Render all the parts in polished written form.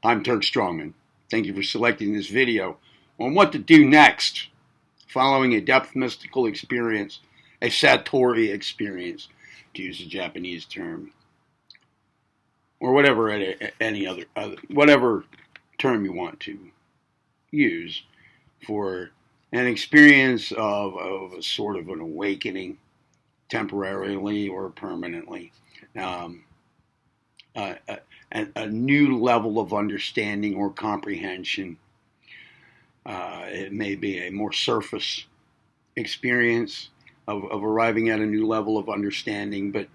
I'm Turk Strongman. Thank you for selecting this video on what to do next following a depth mystical experience, a Satori experience, to use a Japanese term, or whatever any other whatever term you want to use for an experience of a sort of an awakening, temporarily or permanently. A new level of understanding or comprehension. It may be a more surface experience of arriving at a new level of understanding, but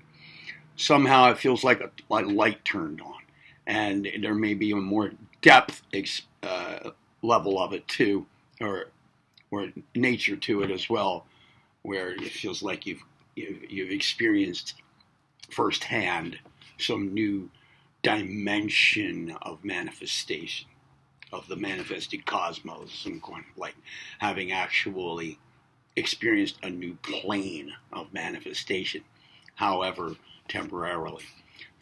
somehow it feels like a light turned on, and there may be a more depth level of it too, or nature to it as well, where it feels like you've experienced firsthand some new dimension of manifestation of the manifested cosmos, some kind of like having actually experienced a new plane of manifestation, however temporarily.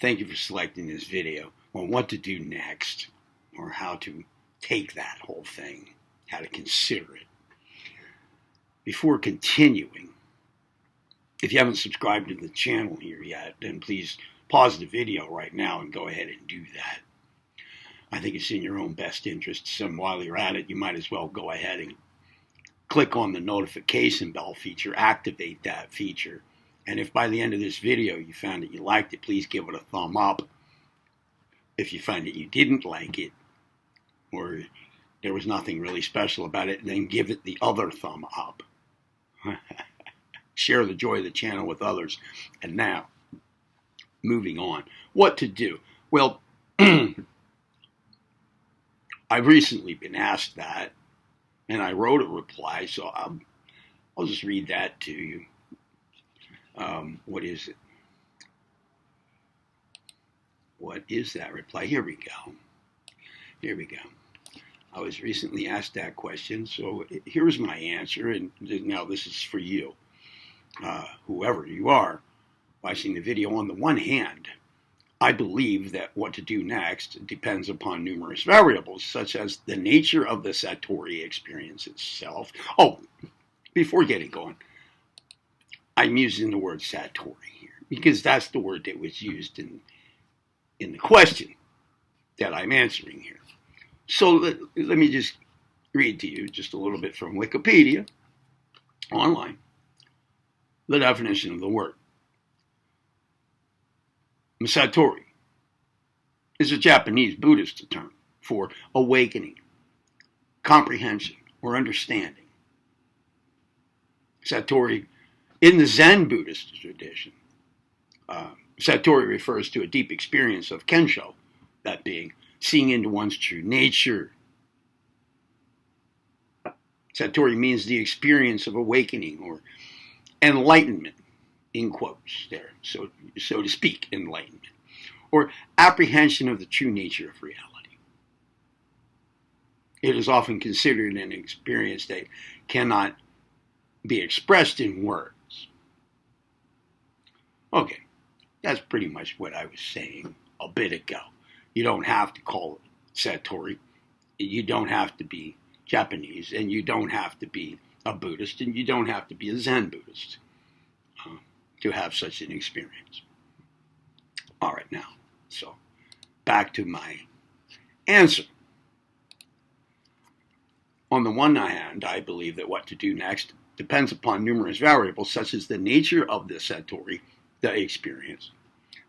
Thank you for selecting this video on what to do next, or how to take that whole thing, how to consider it. Before continuing, if you haven't subscribed to the channel here yet, then please pause the video right now and go ahead and do that. I think it's in your own best interests, and while you're at it, you might as well go ahead and click on the notification bell feature, activate that feature. And if by the end of this video you found that you liked it, please give it a thumb up. If you find that you didn't like it, or there was nothing really special about it, then give it the other thumb up. Share the joy of the channel with others. And now, moving on. What to do? Well, I've recently been asked that, and I wrote a reply, so I'll just read that to you. What is it? What is that reply? Here we go. Here we go. I was recently asked that question, so here's my answer, and now this is for you. Whoever you are watching the video. On the one hand, I believe that what to do next depends upon numerous variables, such as the nature of the Satori experience itself. Oh, before getting going, I'm using the word Satori here because that's the word that was used in the question that I'm answering here. So let me just read to you just a little bit from Wikipedia online, the definition of the word. Satori is a Japanese Buddhist term for awakening, comprehension, or understanding. Satori, in the Zen Buddhist tradition, Satori refers to a deep experience of Kensho, that being seeing into one's true nature. Satori means the experience of awakening or enlightenment, in quotes there, so to speak, enlightenment, or apprehension of the true nature of reality. It is often considered an experience that cannot be expressed in words. Okay, that's pretty much what I was saying a bit ago. You don't have to call it Satori. You don't have to be Japanese, and you don't have to be a Buddhist, and you don't have to be a Zen Buddhist to have such an experience. All right, now, so back to my answer. On the one hand, I believe that what to do next depends upon numerous variables, such as the nature of the Satori, the experience,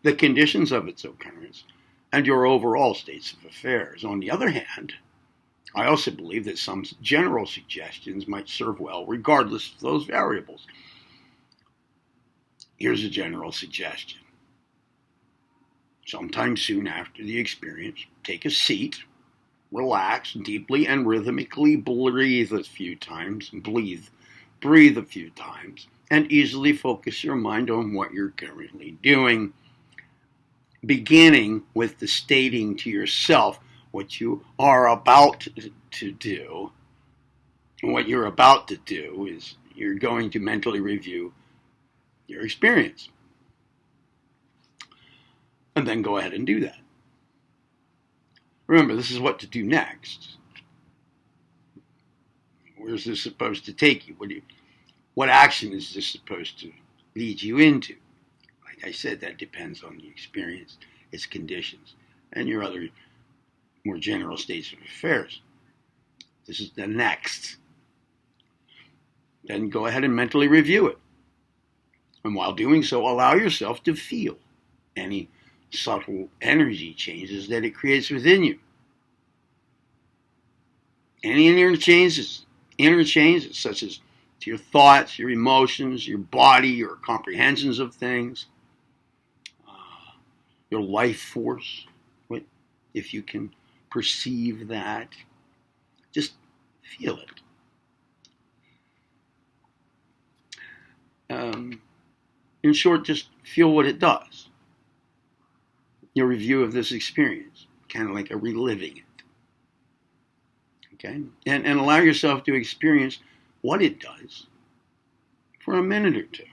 the conditions of its occurrence, and your overall states of affairs. On the other hand, I also believe that some general suggestions might serve well regardless of those variables. Here's a general suggestion. Sometime soon after the experience, take a seat, relax deeply and rhythmically, breathe a few times, and easily focus your mind on what you're currently doing, beginning with the stating to yourself what you are about to do. And what you're about to do is you're going to mentally review your experience. And then go ahead and do that. Remember, this is what to do next. Where's this supposed to take you? What action is this supposed to lead you into? Like I said, that depends on the experience, its conditions, and your other more general states of affairs. This is the next. Then go ahead and mentally review it. And while doing so, allow yourself to feel any subtle energy changes that it creates within you. Any inner changes such as to your thoughts, your emotions, your body, your comprehensions of things, your life force, if you can perceive that, just feel it. In short, just feel what it does. Your review of this experience, kind of like a reliving it. Okay? And allow yourself to experience what it does for a minute or two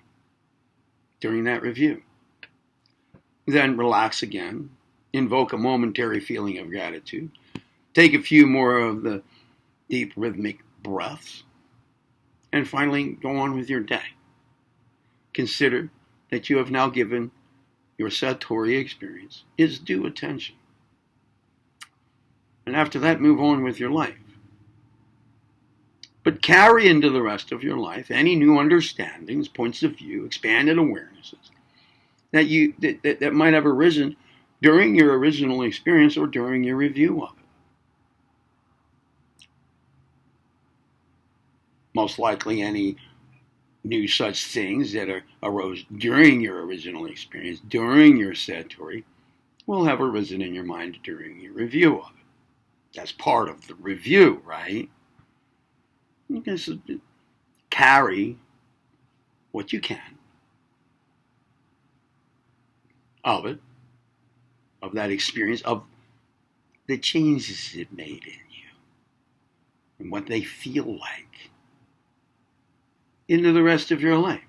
during that review. Then relax again, invoke a momentary feeling of gratitude, take a few more of the deep rhythmic breaths, and finally go on with your day. Consider that you have now given your Satori experience its due attention. And after that, move on with your life. But carry into the rest of your life any new understandings, points of view, expanded awarenesses that might have arisen during your original experience or during your review of it. Most likely any new such things that arose during your original experience, during your Satori, will have arisen in your mind during your review of it. That's part of the review, right? You can carry what you can of it, of that experience, of the changes it made in you, and what they feel like, into the rest of your life.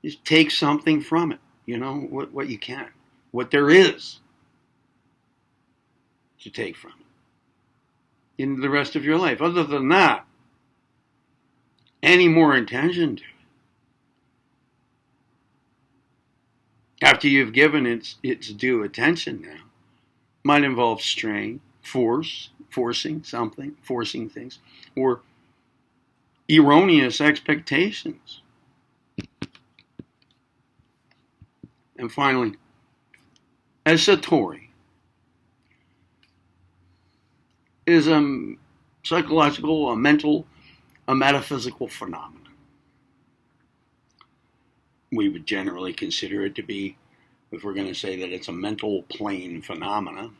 Just take something from it, what you can, what there is to take from it, into the rest of your life. Other than that, any more attention to it, after you've given its due attention now, might involve strain, forcing things, or erroneous expectations. And finally, as Satori is a psychological, a mental, a metaphysical phenomenon. We would generally consider it to be, if we're going to say that it's a mental plane phenomena,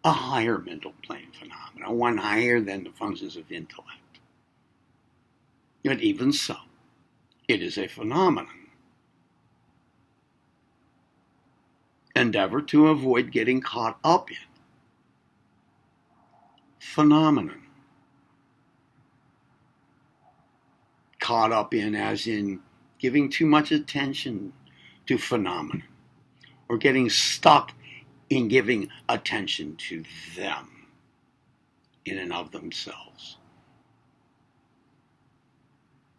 a higher mental plane phenomena, one higher than the functions of intellect. But even so, it is a phenomenon. Endeavor to avoid getting caught up in phenomenon. Caught up in as in giving too much attention to phenomenon, or getting stuck in giving attention to them in and of themselves.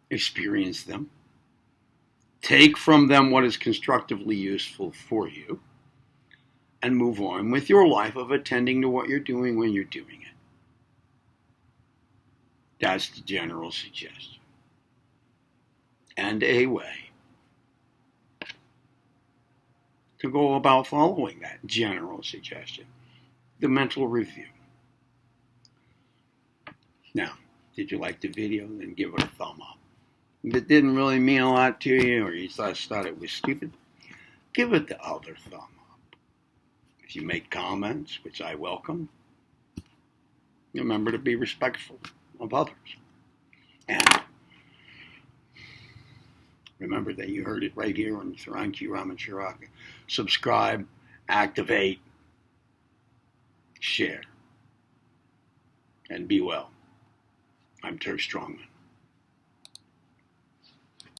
Experience them. Take from them what is constructively useful for you, and move on with your life of attending to what you're doing when you're doing it. That's the general suggestion. And a way to go about following that general suggestion, the mental review. Now, did you like the video? Then give it a thumb up. If it didn't really mean a lot to you, or you just thought it was stupid, give it the other thumb up. If you make comments, which I welcome, remember to be respectful of others. And remember that you heard it right here on Saranki Ramacharaka. Subscribe, activate, share, and be well. I'm Turk Strongman.